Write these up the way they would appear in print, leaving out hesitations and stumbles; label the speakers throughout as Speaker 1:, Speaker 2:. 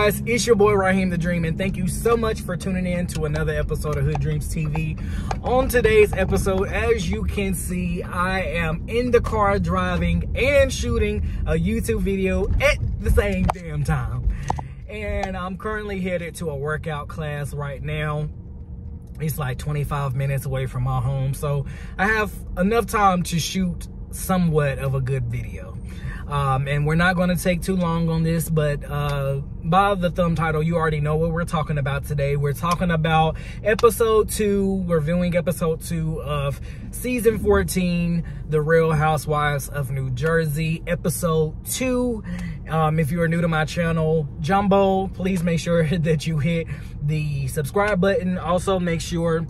Speaker 1: guys, it's your boy Raheem the Dream, and thank you so much for tuning in to another episode of Hood Dreams TV. On today's episode, as you can see, I am in the car driving and shooting a YouTube video at the same damn time. And I'm currently headed to a workout class right now. It's like 25 minutes away from my home, so I have enough time to shoot somewhat of a good video. And we're not going to take too long on this, but by the thumb title, you already know what we're talking about today. We're talking about episode 2, reviewing episode 2 of season 14, The Real Housewives of New Jersey, episode 2. If you are new to my channel, Jumbo, please make sure that you hit the subscribe button. Also, make sure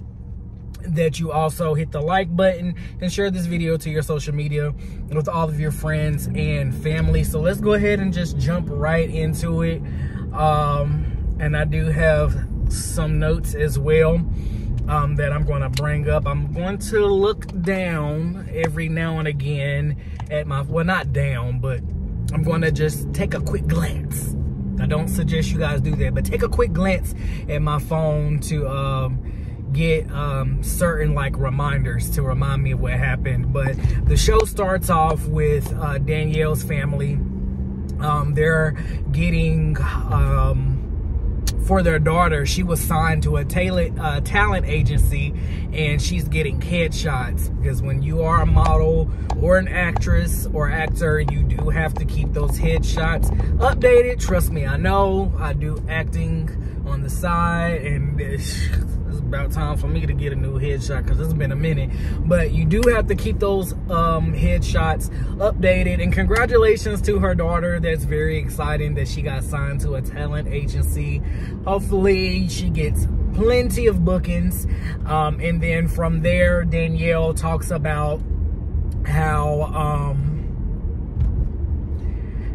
Speaker 1: that you also hit the like button and share this video to your social media with all of your friends and family. So let's go ahead and just jump right into it. And I do have some notes as well that I'm going to bring up. I'm going to look down every now and again at my, well, not down, but I'm going to just take a quick glance. I don't suggest you guys do that, but take a quick glance at my phone to get certain like reminders to remind me of what happened. But the show starts off with Danielle's family. They're getting for their daughter, she was signed to a talent agency, and she's getting headshots, because when you are a model or an actress or actor, you do have to keep those headshots updated. Trust me, I know. I do acting on the side, and it's about time for me to get a new headshot because it's been a minute. But you do have to keep those headshots updated. And congratulations to her daughter. That's very exciting that she got signed to a talent agency. Hopefully she gets plenty of bookings. And then from there, Danielle talks about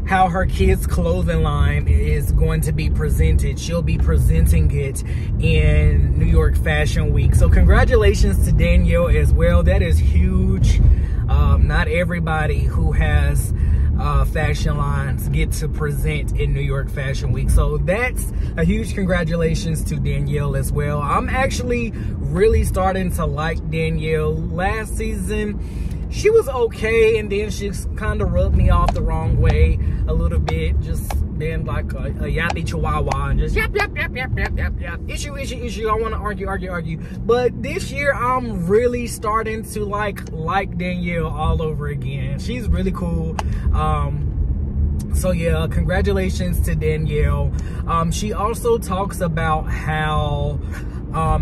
Speaker 1: how her kids' clothing line is going to be presented. She'll be presenting it in New York Fashion Week. So congratulations to Danielle as well. That is huge. Not everybody who has fashion lines get to present in New York Fashion Week. So that's a huge congratulations to Danielle as well. I'm actually really starting to like Danielle. Last season, she was okay, and then she kind of rubbed me off the wrong way a little bit, just being like a yappy chihuahua and just yap, yap, yap, yap, yap, yap, yap. Issue, issue, issue. I want to argue. But this year, I'm really starting to like Danielle all over again. She's really cool. So yeah, congratulations to Danielle. She also talks about how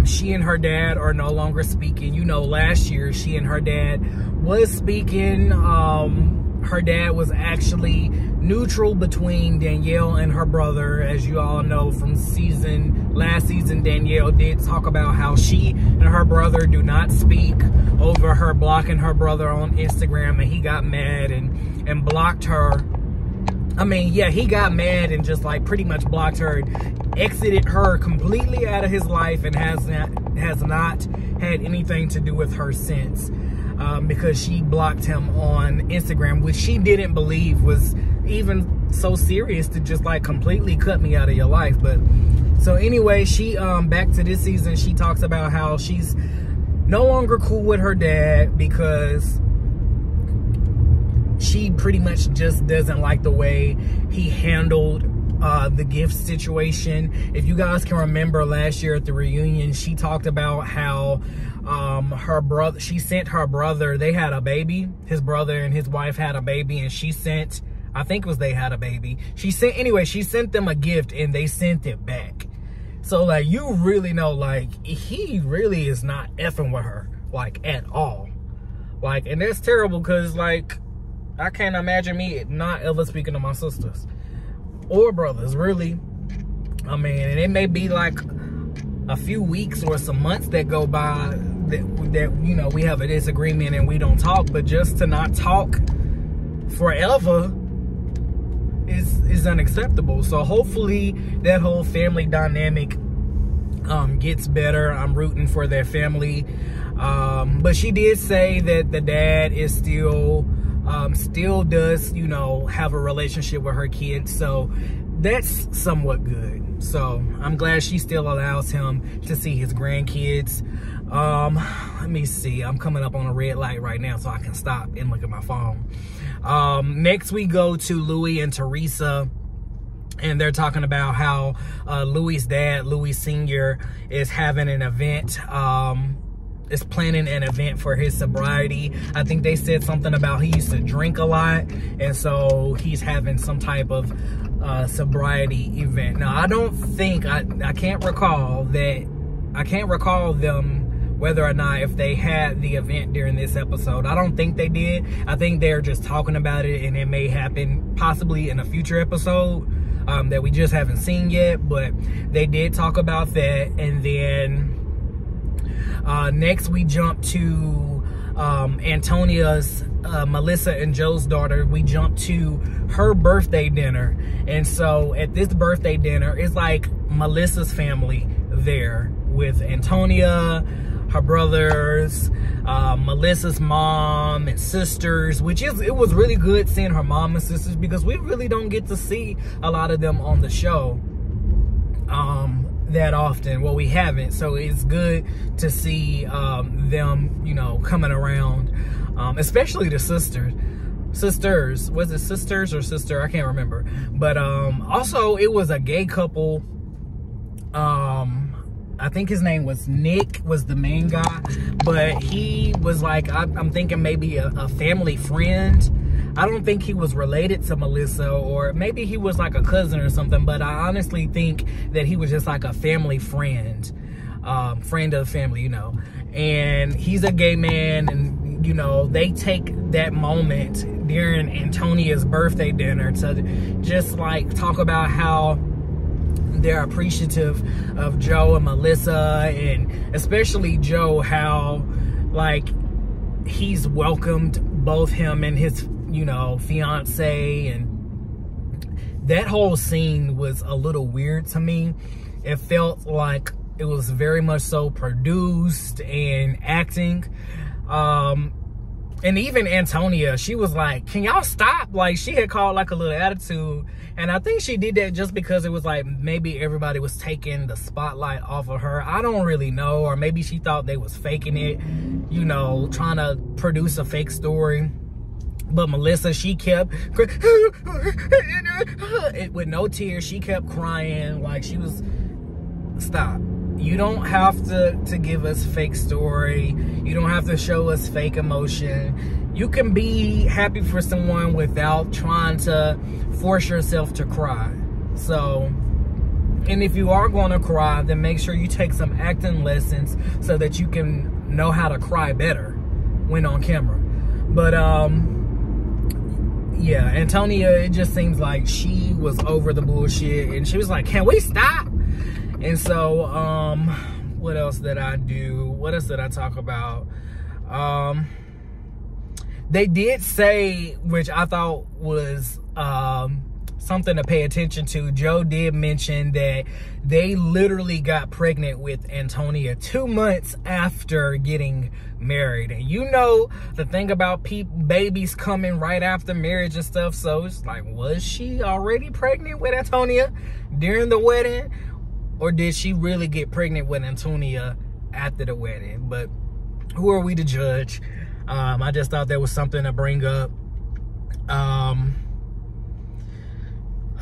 Speaker 1: she and her dad are no longer speaking. You know, last year she and her dad was speaking. Her dad was actually neutral between Danielle and her brother. As you all know from last season, Danielle did talk about how she and her brother do not speak, over her blocking her brother on Instagram, and he got mad and blocked her. I mean, yeah, he got mad and just like pretty much blocked her, exited her completely out of his life, and has not had anything to do with her since, because she blocked him on Instagram, which she didn't believe was even so serious, to just like completely cut me out of your life. But so anyway, she back to this season, she talks about how she's no longer cool with her dad because she pretty much just doesn't like the way he handled the gift situation. If you guys can remember last year at the reunion, she talked about how her brother, she sent her brother, they had a baby, his brother and his wife had a baby, and she sent, I think it was they had a baby. She sent them a gift and they sent it back. So like, you really know, like, he really is not effing with her, like, at all. Like, and that's terrible, because like, I can't imagine me not ever speaking to my sisters or brothers, really. I mean, and it may be like a few weeks or some months that go by that you know, we have a disagreement and we don't talk, but just to not talk forever is unacceptable. So hopefully that whole family dynamic gets better. I'm rooting for their family. But she did say that the dad is still does, you know, have a relationship with her kids. So that's somewhat good. So I'm glad she still allows him to see his grandkids. Let me see. I'm coming up on a red light right now, so I can stop and look at my phone. Next we go to Louis and Teresa, and they're talking about how Louis' dad, Louis Sr., is having an event, is planning an event for his sobriety. I think they said something about he used to drink a lot, and so he's having some type of sobriety event. Now, I don't think, I can't recall them whether or not if they had the event during this episode. I don't think they did. I think they're just talking about it, and it may happen possibly in a future episode that we just haven't seen yet, but they did talk about that. And then next we jump to Antonia's, Melissa and Joe's daughter. We jump to her birthday dinner. And so at this birthday dinner, it's like Melissa's family there with Antonia, her brothers, Melissa's mom and sisters, it was really good seeing her mom and sisters, because we really don't get to see a lot of them on the show that often. Well, we haven't, so it's good to see them, you know, coming around, especially the sisters. Was it sisters or sister? I can't remember. But also it was a gay couple. I think his name was Nick, was the main guy, but he was like, I'm thinking maybe a family friend. I don't think he was related to Melissa, or maybe he was like a cousin or something, but I honestly think that he was just like a family friend, friend of the family, you know. And he's a gay man, and, you know, they take that moment during Antonia's birthday dinner to just like talk about how they're appreciative of Joe and Melissa, and especially Joe, how like he's welcomed both him and his, you know, fiance. And that whole scene was a little weird to me. It felt like it was very much so produced and acting. And even Antonia, she was like, can y'all stop? Like, she had called like a little attitude. And I think she did that just because it was like, maybe everybody was taking the spotlight off of her. I don't really know. Or maybe she thought they was faking it, you know, trying to produce a fake story. But Melissa, she kept, with no tears, she kept crying. Like, she was, stop. You don't have to give us fake story. You don't have to show us fake emotion. You can be happy for someone without trying to force yourself to cry. So, and if you are going to cry, then make sure you take some acting lessons so that you can know how to cry better when on camera. But, yeah, Antonia, it just seems like she was over the bullshit, and she was like, can we stop? And so, what else did I do? What else did I talk about? They did say, which I thought was something to pay attention to. Joe did mention that they literally got pregnant with Antonia 2 months after getting married. And you know, the thing about babies coming right after marriage and stuff. So it's like, was she already pregnant with Antonia during the wedding? Or did she really get pregnant with Antonia after the wedding? But who are we to judge? I just thought that was something to bring up.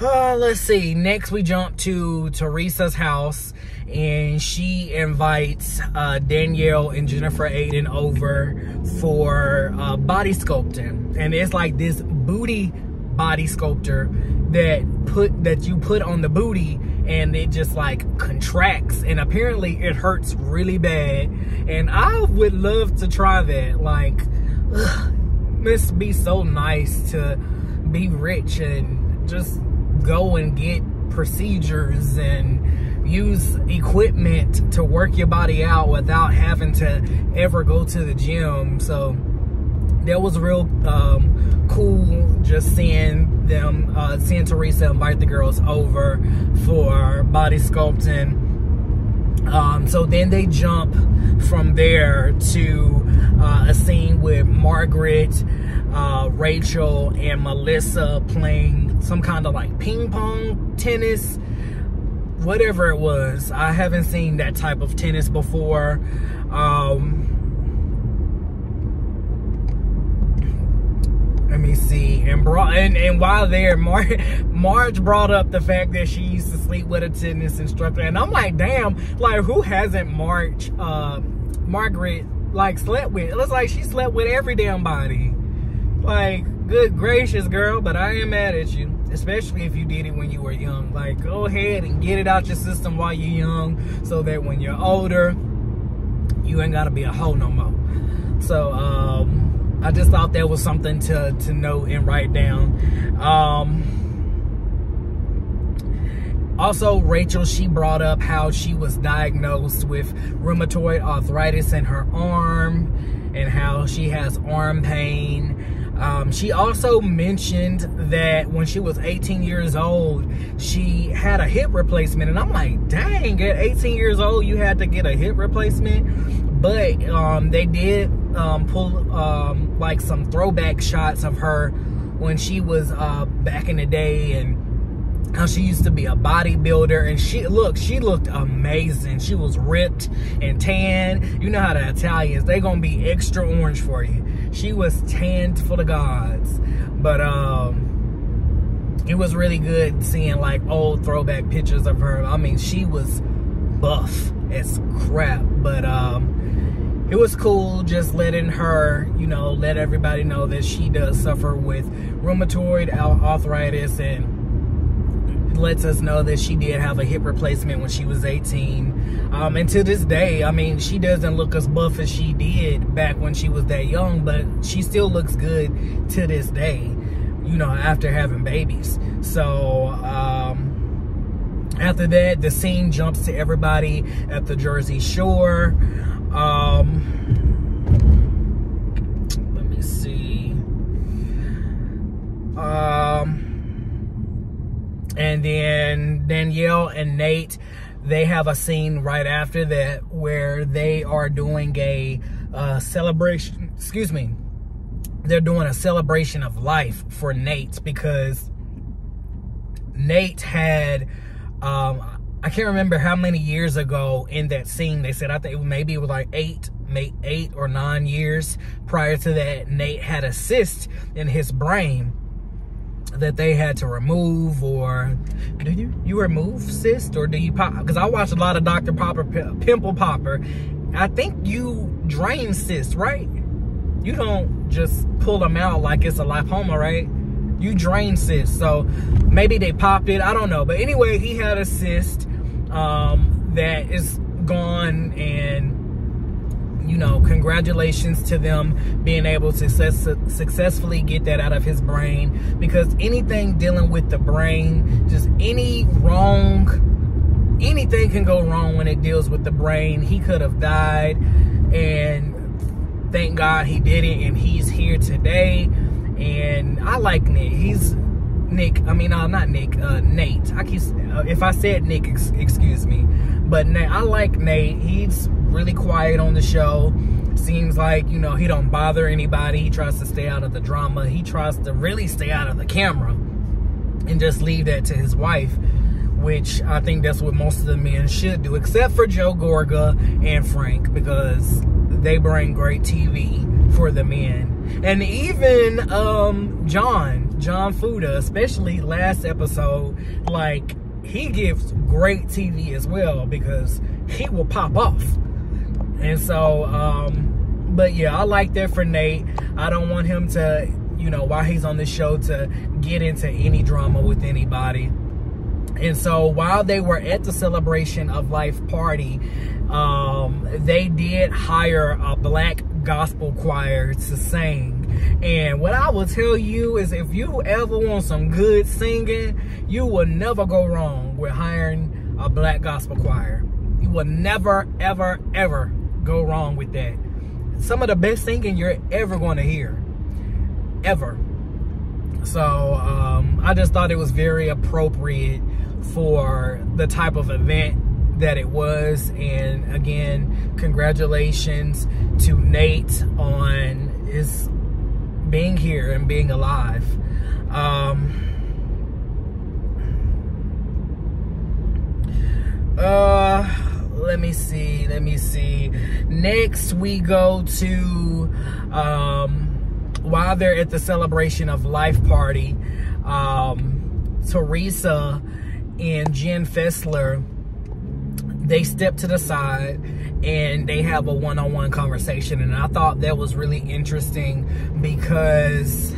Speaker 1: Let's see. Next, we jump to Teresa's house, and she invites Danielle and Jennifer Aiden over for body sculpting. And it's like this booty body sculptor that you put on the booty, and it just like contracts, and apparently it hurts really bad. And I would love to try that. Like, must be so nice to be rich and just go and get procedures and use equipment to work your body out without having to ever go to the gym. So that was real cool, just seeing them, seeing Teresa invite the girls over for body sculpting. So then they jump from there to a scene with Margaret, Rachel, and Melissa playing some kind of like ping pong tennis, whatever it was. I haven't seen that type of tennis before. Let me see. And while there, Marge brought up the fact that she used to sleep with a tennis instructor, and I'm like, damn, like who hasn't Margaret like slept with? It looks like she slept with every damn body. Like, good gracious, girl. But I ain't mad at you, especially if you did it when you were young. Like, go ahead and get it out your system while you're young, so that when you're older, you ain't gotta be a hoe no more. So I just thought that was something to note and write down. Also, Rachel, she brought up how she was diagnosed with rheumatoid arthritis in her arm and how she has arm pain. She also mentioned that when she was 18 years old, she had a hip replacement. And I'm like, dang, at 18 years old, you had to get a hip replacement. But they did pull like some throwback shots of her when she was back in the day, and how she used to be a bodybuilder. And she looked amazing. She was ripped and tan. You know how the Italians, they gonna be extra orange for you. She was tanned for the gods. But it was really good seeing like old throwback pictures of her. I mean, she was buff as crap, but it was cool just letting her, you know, let everybody know that she does suffer with rheumatoid arthritis, and lets us know that she did have a hip replacement when she was 18. And to this day, I mean, she doesn't look as buff as she did back when she was that young, but she still looks good to this day, you know, after having babies. So after that, the scene jumps to everybody at the Jersey Shore. Let me see. And then Danielle and Nate, they have a scene right after that where they are doing a celebration. Excuse me. They're doing a celebration of life for Nate, because Nate had, I can't remember how many years ago in that scene. They said, I think maybe it was like 8 or 9 years prior to that, Nate had a cyst in his brain that they had to remove. Or do you remove cyst, or do you pop? Because I watch a lot of Dr. Popper, Pimple Popper. I think you drain cysts, right? You don't just pull them out like it's a lipoma, right? You drain cysts. So maybe they popped it, I don't know. But anyway, he had a cyst that is gone, and you know, congratulations to them being able to successfully get that out of his brain. Because anything dealing with the brain, just anything can go wrong when it deals with the brain. He could have died, and thank God he didn't, and he's here today. And I like Nick. Nate. If I said Nick, excuse me. But I like Nate. He's really quiet on the show. Seems like, you know, he don't bother anybody. He tries to stay out of the drama. He tries to really stay out of the camera and just leave that to his wife, which I think that's what most of the men should do, except for Joe Gorga and Frank, because they bring great TV for the men. And even John Fuda, especially last episode, like, he gives great TV as well, because he will pop off. And so, but yeah, I like that for Nate. I don't want him to, you know, while he's on the show, to get into any drama with anybody. And so while they were at the celebration of life party, they did hire a black gospel choir to sing. And what I will tell you is, if you ever want some good singing, you will never go wrong with hiring a black gospel choir. You will never, ever, ever go wrong with that. Some of the best singing you're ever going to hear. Ever. So, I just thought it was very appropriate for the type of event that it was. And again, congratulations to Nate on his being here and being alive. Let me see. Next we go to while they're at the celebration of life party, Teresa and Jen Fessler, they step to the side and they have a one-on-one conversation. And I thought that was really interesting because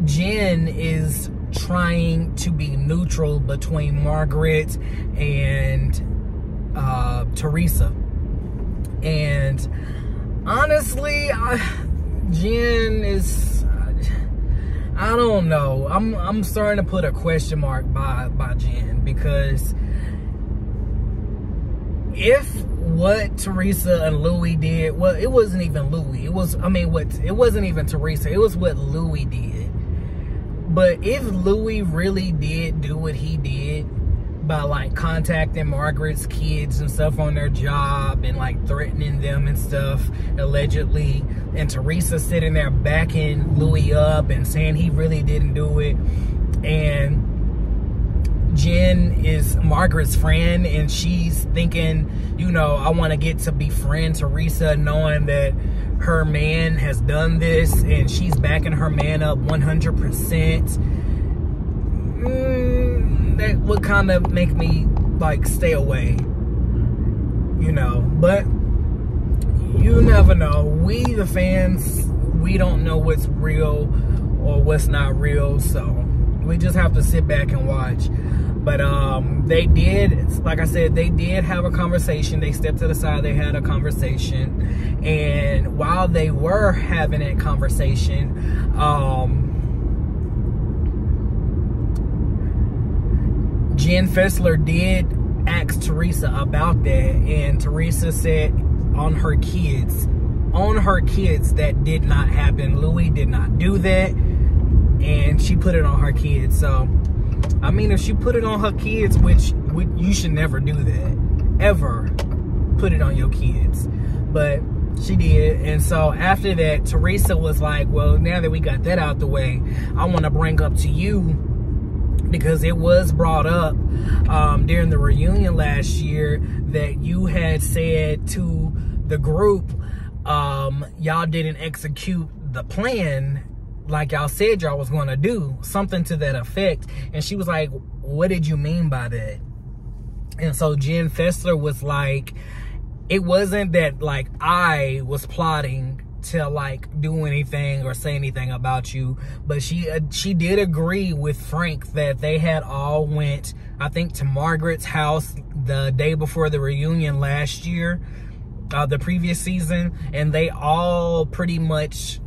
Speaker 1: Jen is trying to be neutral between Margaret and Teresa. And honestly, Jen is, I don't know. I'm starting to put a question mark by Jen, because if what Teresa and Louis did, well, it wasn't even Louis. It wasn't even Teresa. It was what Louis did. But if Louis really did do what he did by like contacting Margaret's kids and stuff on their job and like threatening them and stuff, allegedly, and Teresa sitting there backing Louis up and saying he really didn't do it, and Jen is Margaret's friend and she's thinking, you know, I want to get to befriend Teresa, knowing that her man has done this, and she's backing her man up 100%. That would kind of make me like stay away, you know. But you never know. We the fans, we don't know what's real or what's not real, so we just have to sit back and watch. But they did, like I said, they did have a conversation. They stepped to the side, they had a conversation. And while they were having that conversation, Jen Fessler did ask Teresa about that. And Teresa said on her kids, that did not happen. Louis did not do that. And she put it on her kids. So, I mean, if she put it on her kids, which you should never do that, ever put it on your kids, but she did. And so after that, Teresa was like, well, now that we got that out the way, I want to bring up to you, because it was brought up during the reunion last year that you had said to the group, y'all didn't execute the plan like y'all said y'all was going to do, something to that effect. And she was like, what did you mean by that? And so Jen Fessler was like, it wasn't that like I was plotting to like do anything or say anything about you, but she did agree with Frank that they had all went, I think, to Margaret's house the day before the reunion last year, the previous season, and they all pretty much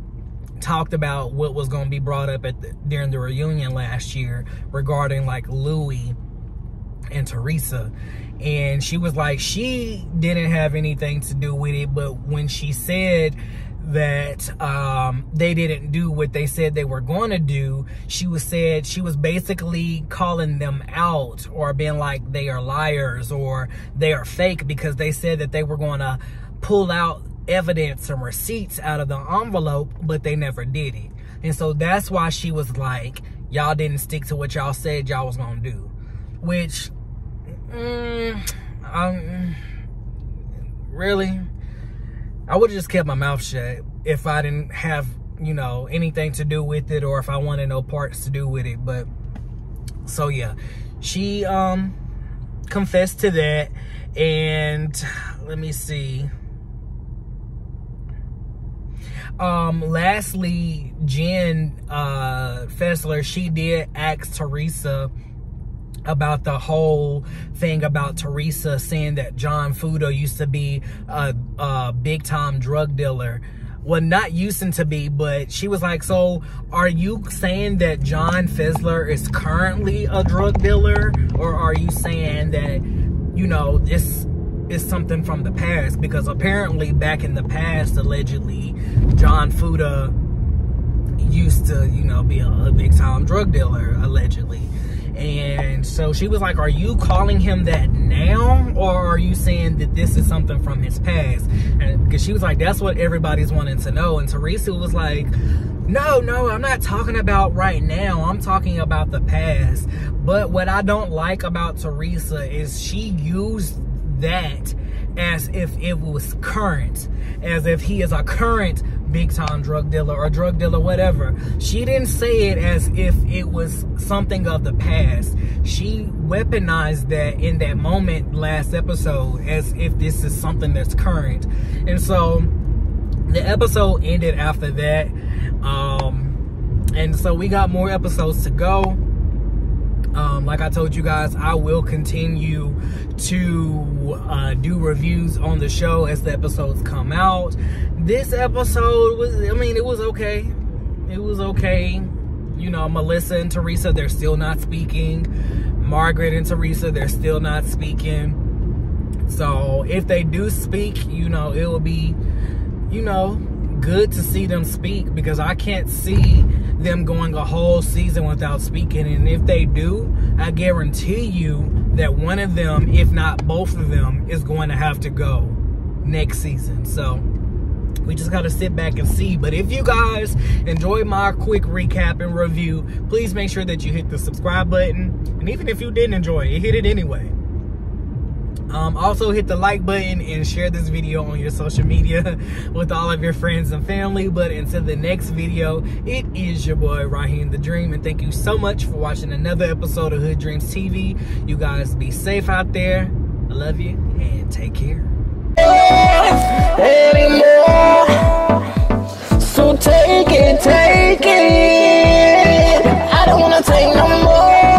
Speaker 1: talked about what was going to be brought up during the reunion last year regarding like Louis and Teresa. And she was like, she didn't have anything to do with it, but when she said that they didn't do what they said they were going to do, she was basically calling them out or being like they are liars or they are fake, because they said that they were going to pull out evidence and receipts out of the envelope, but they never did it. And so that's why she was like, y'all didn't stick to what y'all said y'all was gonna do, which really, I would have just kept my mouth shut if I didn't have, you know, anything to do with it, or if I wanted no parts to do with it. But so yeah, she confessed to that. And let me see, lastly, Jen Fessler, she did ask Teresa about the whole thing about Teresa saying that John Fuda used to be a big-time drug dealer. Well, not using to be, but she was like, so are you saying that John Fessler is currently a drug dealer, or are you saying that, you know, this is something from the past? Because apparently back in the past, allegedly, John Fuda used to, you know, be a big-time drug dealer, allegedly. And so she was like, are you calling him that now, or are you saying that this is something from his past? And because she was like, that's what everybody's wanting to know. And Teresa was like, no, I'm not talking about right now, I'm talking about the past. But what I don't like about Teresa is she used that as if it was current, as if he is a current big time drug dealer or drug dealer, whatever. She didn't say it as if it was something of the past. She weaponized that in that moment last episode as if this is something that's current. And so the episode ended after that. And so we got more episodes to go. Like I told you guys, I will continue to do reviews on the show as the episodes come out. This episode was, I mean, it was okay. It was okay. You know, Melissa and Teresa, they're still not speaking. Margaret and Teresa, they're still not speaking. So if they do speak, you know, it will be, you know, good to see them speak, because I can't see them going a whole season without speaking. And if they do, I guarantee you that one of them, if not both of them, is going to have to go next season. So we just got to sit back and see. But if you guys enjoyed my quick recap and review, please make sure that you hit the subscribe button. And even if you didn't enjoy it, hit it anyway. Also hit the like button and share this video on your social media with all of your friends and family. But until the next video, it is your boy Raheem the Dream, and thank you so much for watching another episode of Hood Dreams TV. You guys be safe out there. I love you and take care. Anymore. So take it. I don't wanna take no more.